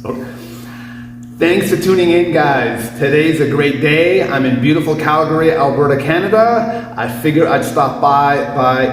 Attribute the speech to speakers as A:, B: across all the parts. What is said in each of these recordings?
A: Thanks for tuning in, guys. Today's a great day. I'm in beautiful Calgary, Alberta, Canada. I figure I'd stop by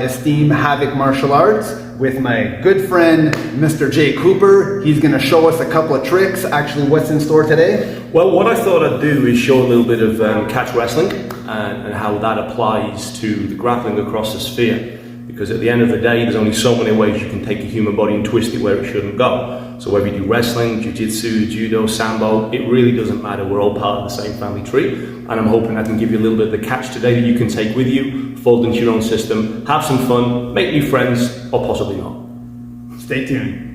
A: Esteem Havoc Martial Arts with my good friend, Mr. Jay Cooper. He's gonna show us a couple of tricks. Actually, what's in store today?
B: Well, what I thought I'd do is show a little bit of catch wrestling and how that applies to the grappling across the sphere. Because at the end of the day, there's only so many ways you can take a human body and twist it where it shouldn't go. So whether you do wrestling, jiu-jitsu, judo, sambo, it really doesn't matter. We're all part of the same family tree. And I'm hoping I can give you a little bit of the catch today that you can take with you, fold into your own system, have some fun, make new friends, or possibly not.
A: Stay tuned.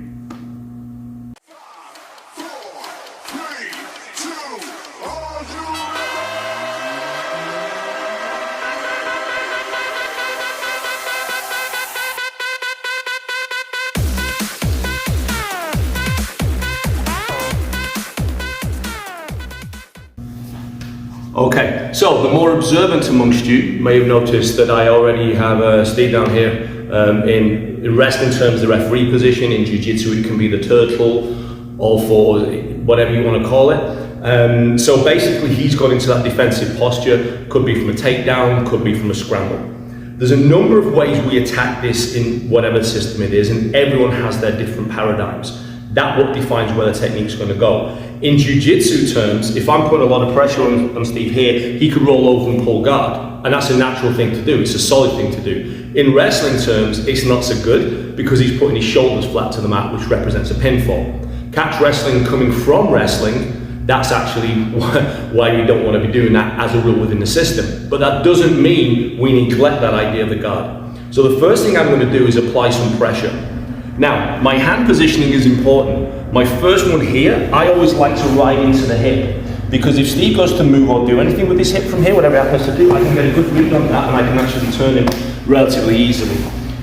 B: Okay, so the more observant amongst you may have noticed that I already have Steve down here in wrestling terms, the referee position. In jiu-jitsu, it can be the turtle, or for whatever you want to call it. So basically, he's got into that defensive posture. Could be from a takedown, could be from a scramble. There's a number of ways we attack this in whatever system it is, and everyone has their different paradigms. That's what defines where the technique's going to go. In jiu-jitsu terms, if I'm putting a lot of pressure on Steve here, he could roll over and pull guard, and that's a natural thing to do. It's a solid thing to do. In wrestling terms, it's not so good because he's putting his shoulders flat to the mat, which represents a pinfall. Catch wrestling coming from wrestling, that's actually why we don't want to be doing that as a rule within the system. But that doesn't mean we neglect that idea of the guard. So the first thing I'm going to do is apply some pressure. Now, my hand positioning is important. My first one here, I always like to ride into the hip, because if Steve goes to move or do anything with his hip from here, whatever he happens to do, I can get a good read on that and I can actually turn him relatively easily.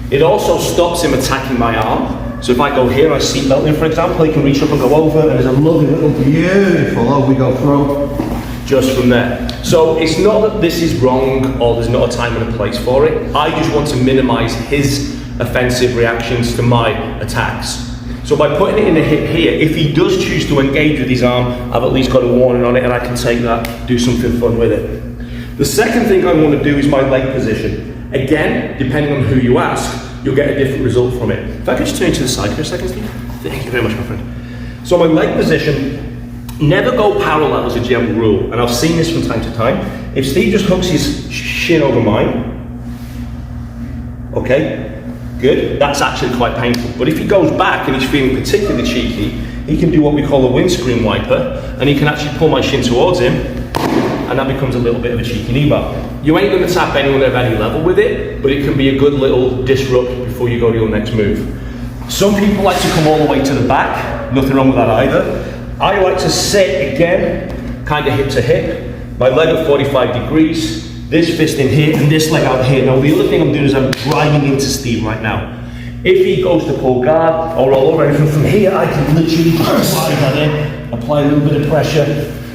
B: It also stops him attacking my arm. So if I go here and I seatbelt him, for example, he can reach up and go over, and there's a lovely little beautiful, oh, we go through just from there. So it's not that this is wrong or there's not a time and a place for it. I just want to minimize his offensive reactions to my attacks. So by putting it in the hip here, if he does choose to engage with his arm, I've at least got a warning on it and I can take that, do something fun with it. The second thing I want to do is my leg position. Again, depending on who you ask, you'll get a different result from it. If I could just turn to the side for a second, Steve. Thank you very much, my friend. So my leg position, never go parallel as a general rule, and I've seen this from time to time. If Steve just hooks his shin over mine, okay, good, that's actually quite painful. But if he goes back and he's feeling particularly cheeky, he can do what we call a windscreen wiper, and he can actually pull my shin towards him, and that becomes a little bit of a cheeky knee bar. You ain't going to tap anyone at any level with it, but it can be a good little disrupt before you go to your next move. Some people like to come all the way to the back, nothing wrong with that either. I like to sit again, kind of hip to hip, my leg at 45 degrees, this fist in here and this leg out here. Now the other thing I'm doing is I'm driving into Steve right now. If he goes to pull guard or roll over anything from here, I can literally just slide that in, apply a little bit of pressure,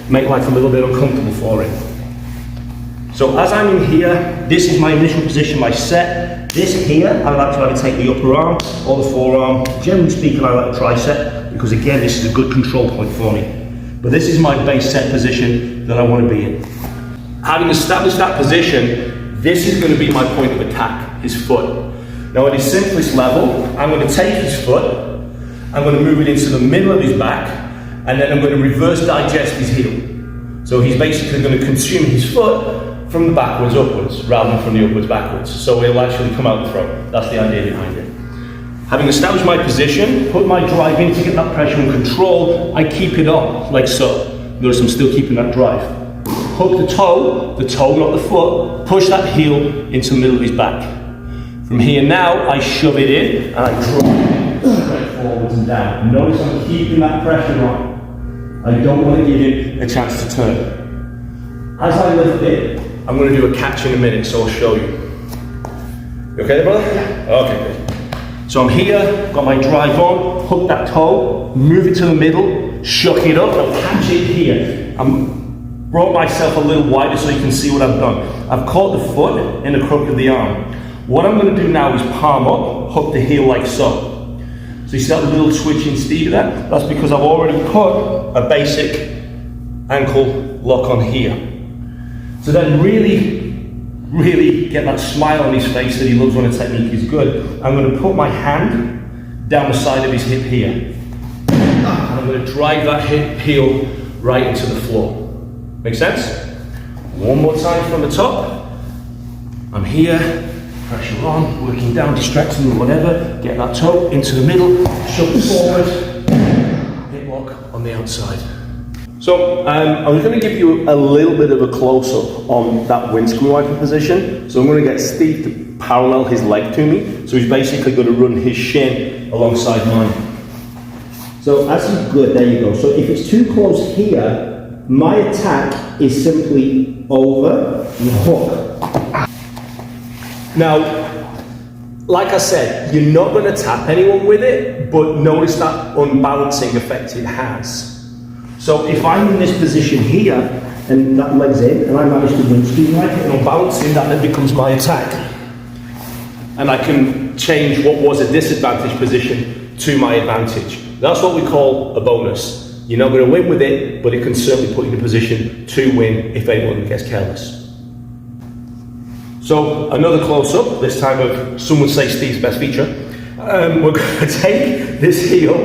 B: make life a little bit uncomfortable for him. So as I'm in here, this is my initial position, my set. This here, I like to either take the upper arm or the forearm. Generally speaking, I like the tricep, because again, this is a good control point for me. But this is my base set position that I want to be in. Having established that position, this is going to be my point of attack, his foot. Now at his simplest level, I'm going to take his foot, I'm going to move it into the middle of his back, and then I'm going to reverse digest his heel. So he's basically going to consume his foot from the backwards upwards, rather than from the upwards backwards. So it'll actually come out the throat. That's the idea behind it. Having established my position, put my drive in to get that pressure and control, I keep it on, like so. Notice I'm still keeping that drive. Hook the toe, not the foot, push that heel into the middle of his back. From here now, I shove it in, and I drop straight forwards and down. Notice I'm keeping that pressure on. I don't want to give him a chance to turn. As I lift it, I'm going to do a catch in a minute, so I'll show you. You okay there, brother? Yeah. Okay, good. So I'm here, got my drive on, hook that toe, move it to the middle, shuck it up, I'll catch it here. I'm brought myself a little wider so you can see what I've done. I've caught the foot in the crook of the arm. What I'm going to do now is palm up, hook the heel like so. So you see that little twitch in Steve there? That's because I've already put a basic ankle lock on here. So then really get that smile on his face that he loves when a technique is good. I'm going to put my hand down the side of his hip here. And I'm going to drive that hip heel right into the floor. Make sense? One more time from the top. I'm here, pressure on, working down, distracting, whatever. Get that toe into the middle, shoulder forward, hip lock on the outside. So I was going to give you a little bit of a close-up on that windscreen wiper position. So I'm going to get Steve to parallel his leg to me. So he's basically going to run his shin alongside mine.
C: So as he's good, there you go. So if it's too close here, my attack is simply over and hook.
B: Now, like I said, you're not going to tap anyone with it, but notice that unbalancing effect it has. So if I'm in this position here, and that leg's in, and I manage to windscreen wipe it, and I'm balancing, that then becomes my attack. And I can change what was a disadvantaged position to my advantage. That's what we call a bonus. You're not going to win with it, but it can certainly put you in a position to win if anyone gets careless. So another close-up, this time of, some would say, Steve's best feature. We're going to take this heel,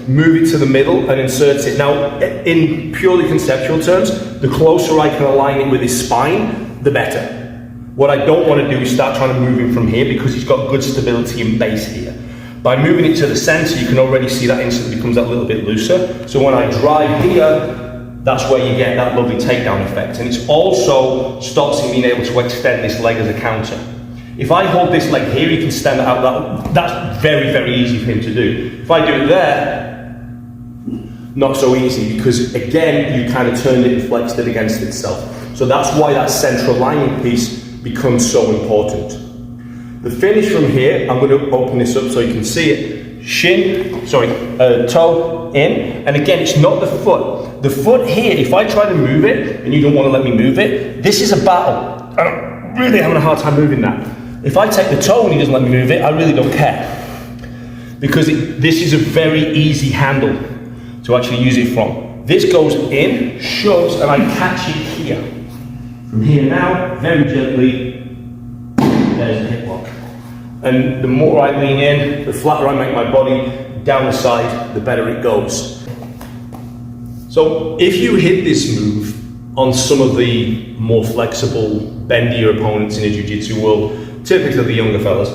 B: move it to the middle and insert it. Now, in purely conceptual terms, the closer I can align it with his spine, the better. What I don't want to do is start trying to move him from here because he's got good stability and base here. By moving it to the center, you can already see that instantly becomes that little bit looser. So when I drive here, that's where you get that lovely takedown effect. And it also stops him being able to extend this leg as a counter. If I hold this leg here, he can stand it out. That's very, very easy for him to do. If I do it there, not so easy, because again, you kind of turned it and flexed it against itself. So that's why that central lining piece becomes so important. The finish from here, I'm going to open this up so you can see it. Toe in, and again, it's not the foot. The foot here, if I try to move it, and you don't want to let me move it, this is a battle. And I'm really having a hard time moving that. If I take the toe and he doesn't let me move it, I really don't care. Because this is a very easy handle to actually use it from. This goes in, shoves, and I catch it here. From here now, very gently, there's a hip lock. And the more I lean in, the flatter I make my body down the side, the better it goes. So if you hit this move on some of the more flexible, bendier opponents in the jiu-jitsu world, typically the younger fellas,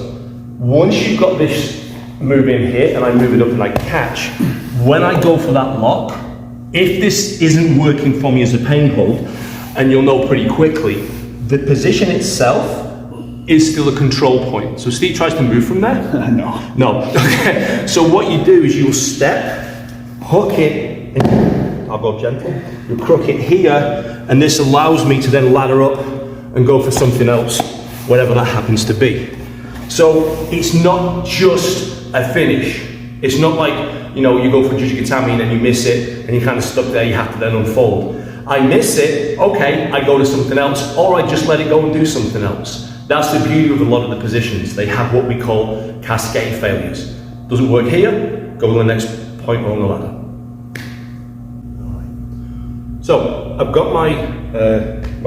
B: once you've got this move in here and I move it up and I catch, when I go for that lock, if this isn't working for me as a pain hold, and you'll know pretty quickly, the position itself is still a control point. So Steve tries to move from there? No. Okay. So what you do is you'll step, hook it, and I'll go gentle, you'll crook it here, and this allows me to then ladder up and go for something else, whatever that happens to be. So it's not just a finish. It's not like, you know, you go for Jujikatami and then you miss it and you're kind of stuck there, you have to then unfold. I miss it, okay, I go to something else, or I just let it go and do something else. That's the beauty of a lot of the positions. They have what we call cascade failures. Doesn't work here, go to the next point on the ladder. So I've got my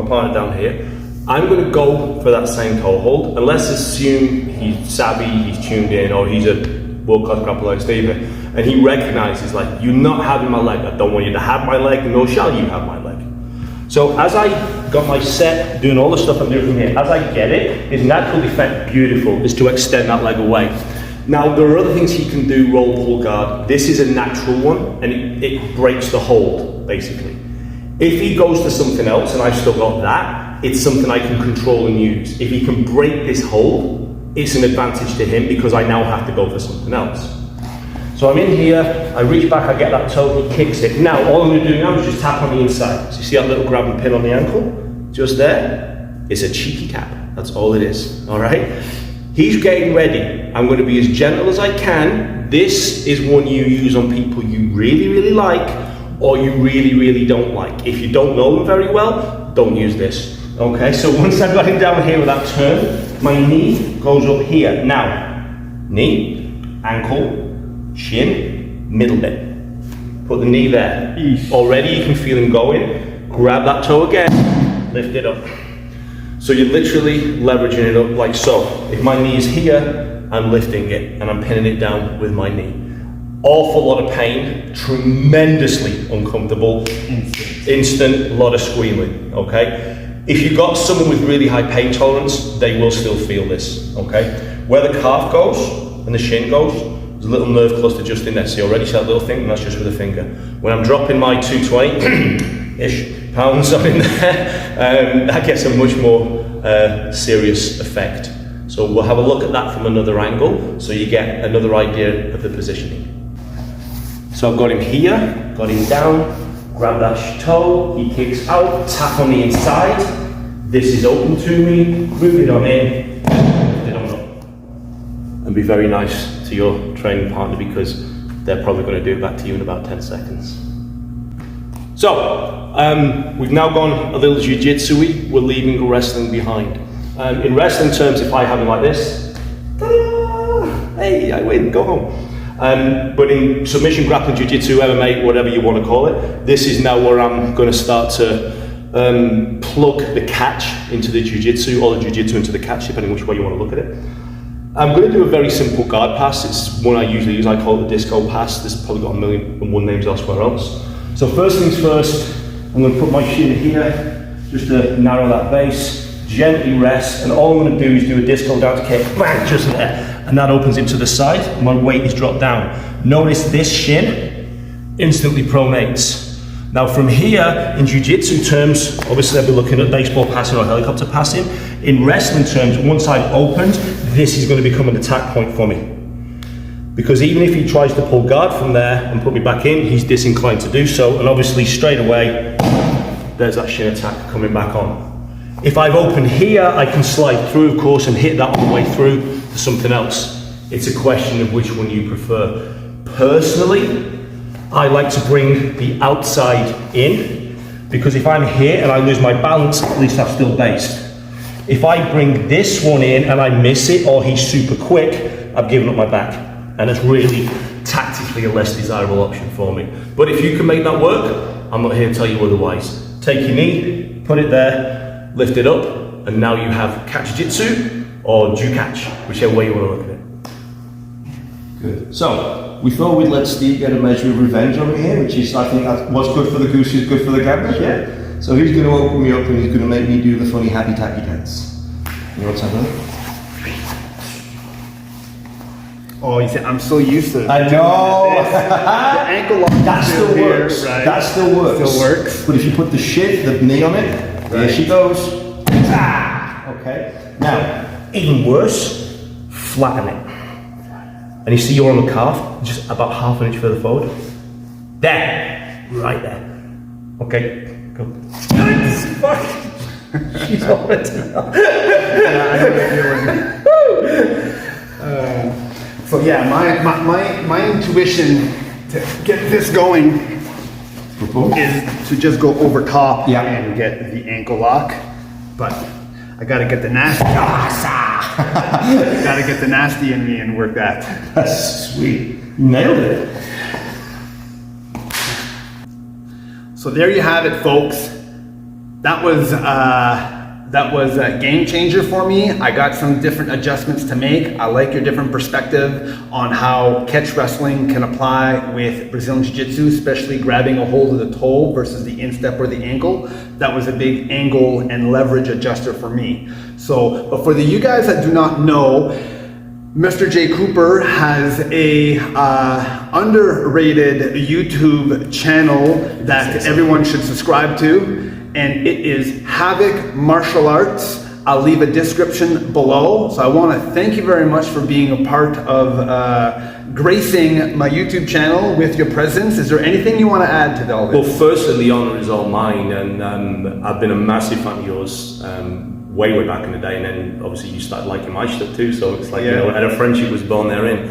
B: partner down here. I'm going to go for that same toe hold, and let's assume he's savvy, he's tuned in, or he's a world-class grappler like Steve, and he recognizes, like, you're not having my leg, I don't want you to have my leg, nor shall you have my leg. So as I got my set, doing all the stuff I'm doing from here, as I get it, his natural defense, beautiful, is to extend that leg away. Now, there are other things he can do, roll, pull, guard. This is a natural one, and it breaks the hold, basically. If he goes to something else, and I've still got that, it's something I can control and use. If he can break this hold, it's an advantage to him because I now have to go for something else. So I'm in here, I reach back, I get that toe, he kicks it. Now, all I'm going to do now is just tap on the inside. So you see that little grab and pin on the ankle? Just there? It's a cheeky tap. That's all it is, all right? He's getting ready. I'm going to be as gentle as I can. This is one you use on people you really, really like, or you really, really don't like. If you don't know them very well, don't use this. Okay, so once I've got him down here with that turn, my knee goes up here. Now, knee, ankle, shin, middle bit. Put the knee there.
A: Eesh.
B: Already you can feel him going. Grab that toe again, lift it up. So you're literally leveraging it up like so. If my knee is here, I'm lifting it and I'm pinning it down with my knee. Awful lot of pain, tremendously uncomfortable, instant, lot of squealing, okay? If you've got someone with really high pain tolerance, they will still feel this, okay? Where the calf goes and the shin goes, there's a little nerve cluster just in there. So you already see that little thing, and that's just with a finger. When I'm dropping my 220-ish pounds up in there, that gets a much more serious effect. So we'll have a look at that from another angle, so you get another idea of the positioning. So I've got him here, got him down, grab that toe, he kicks out, tap on the inside, this is open to me, move it on in, lift it on up. And be very nice to your training partner because they're probably going to do it back to you in about 10 seconds. So, we've now gone a little jiu-jitsu-y, we're leaving wrestling behind. In wrestling terms, if I have him like this, ta-da, hey, I win, go home. But in submission, grappling, jiu-jitsu, MMA, whatever you want to call it, this is now where I'm going to start to plug the catch into the jiu-jitsu or the jiu-jitsu into the catch, depending which way you want to look at it. I'm going to do a very simple guard pass. It's one I usually use. I call it the disco pass. This has probably got 1,000,001 names elsewhere else. So first things first, I'm going to put my shin here, just to narrow that base, gently rest, and all I'm going to do is do a disco down to kick, bang, just there. And that opens it to the side, my weight is dropped down. Notice this shin instantly pronates. Now from here, in jiu-jitsu terms, obviously I'll be looking at baseball passing or helicopter passing. In wrestling terms, once I've opened, this is going to become an attack point for me. Because even if he tries to pull guard from there and put me back in, he's disinclined to do so, and obviously straight away, there's that shin attack coming back on. If I've opened here, I can slide through, of course, and hit that all the way through to something else. It's a question of which one you prefer. Personally, I like to bring the outside in, because if I'm here and I lose my balance, at least I've still based. If I bring this one in and I miss it, or he's super quick, I've given up my back. And it's really tactically a less desirable option for me. But if you can make that work, I'm not here to tell you otherwise. Take your knee, put it there, lift it up, and now you have catch jitsu or ju-catch, whichever way you want to look at it.
C: Good. So, we thought we'd let Steve get a measure of revenge over here, which is, I think, that what's good for the goose is good for the gander. Yeah. So he's going to open me up and he's going to make me do the funny happy tappy dance. You want to have a look?
A: Oh, you see, I'm so used to it.
C: I know.
A: The ankle lock.
C: That still works.
A: Right?
C: That still works.
A: Still works.
C: But if you put the knee on it, there she goes. Ah! Okay. Now, even worse, flatten it. And you see you're on the calf, just about half an inch further forward. There. Right there. Okay. Go. Fuck. She's already.
A: Yeah, I know what you're doing. So yeah, my intuition to get this going is to just go over top and get the ankle lock, but I gotta get the nasty. Gotta get the nasty in me and work that.
C: That's sweet. You nailed it.
A: So there you have it, folks. That was a game changer for me. I got some different adjustments to make. I like your different perspective on how catch wrestling can apply with Brazilian Jiu-Jitsu, especially grabbing a hold of the toe versus the instep or the ankle. That was a big angle and leverage adjuster for me. So, but for you guys that do not know, Mr. J. Cooper has a underrated YouTube channel that everyone should subscribe to. And it is Havoc Martial Arts. I'll leave a description below. So I want to thank you very much for being a part of gracing my YouTube channel with your presence. Is there anything you want to add to all this?
B: Well, firstly, the honour is all mine, and I've been a massive fan of yours way back in the day, and then obviously you started liking my stuff too, so it's like, you know, and a friendship was born therein.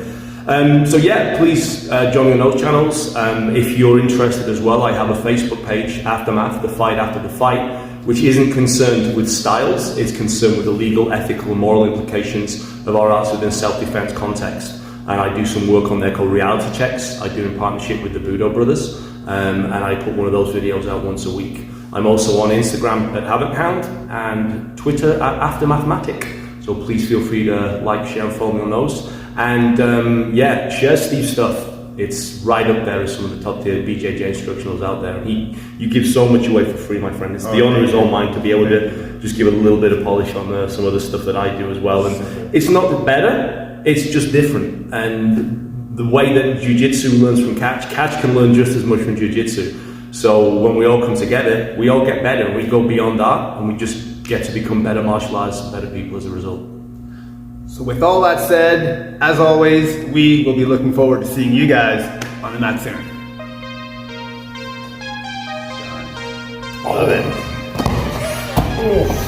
B: So yeah, please join me on those channels. If you're interested as well, I have a Facebook page, Aftermath, the fight after the fight, which isn't concerned with styles, it's concerned with the legal, ethical, and moral implications of our arts within self-defense context.
C: and I do some work on there called reality checks. I do in partnership with the Budo brothers, and I put one of those videos out once a week. I'm also on Instagram at HavocHound and Twitter at AfterMathematic. So please feel free to like, share, and follow me on those. And yeah, share Steve's stuff. It's right up there as some of the top tier BJJ instructionals out there. You give so much away for free, my friend. The honour is all mine to be able to just give a little bit of polish on some of the stuff that I do as well. And it's not better, it's just different. And the way that Jiu-Jitsu learns from catch can learn just as much from Jiu-Jitsu. So when we all come together, we all get better, and we go beyond that, and we just get to become better martial artists and better people as a result.
A: So with all that said, as always, we will be looking forward to seeing you guys on the mat soon.
C: All of it. Oh.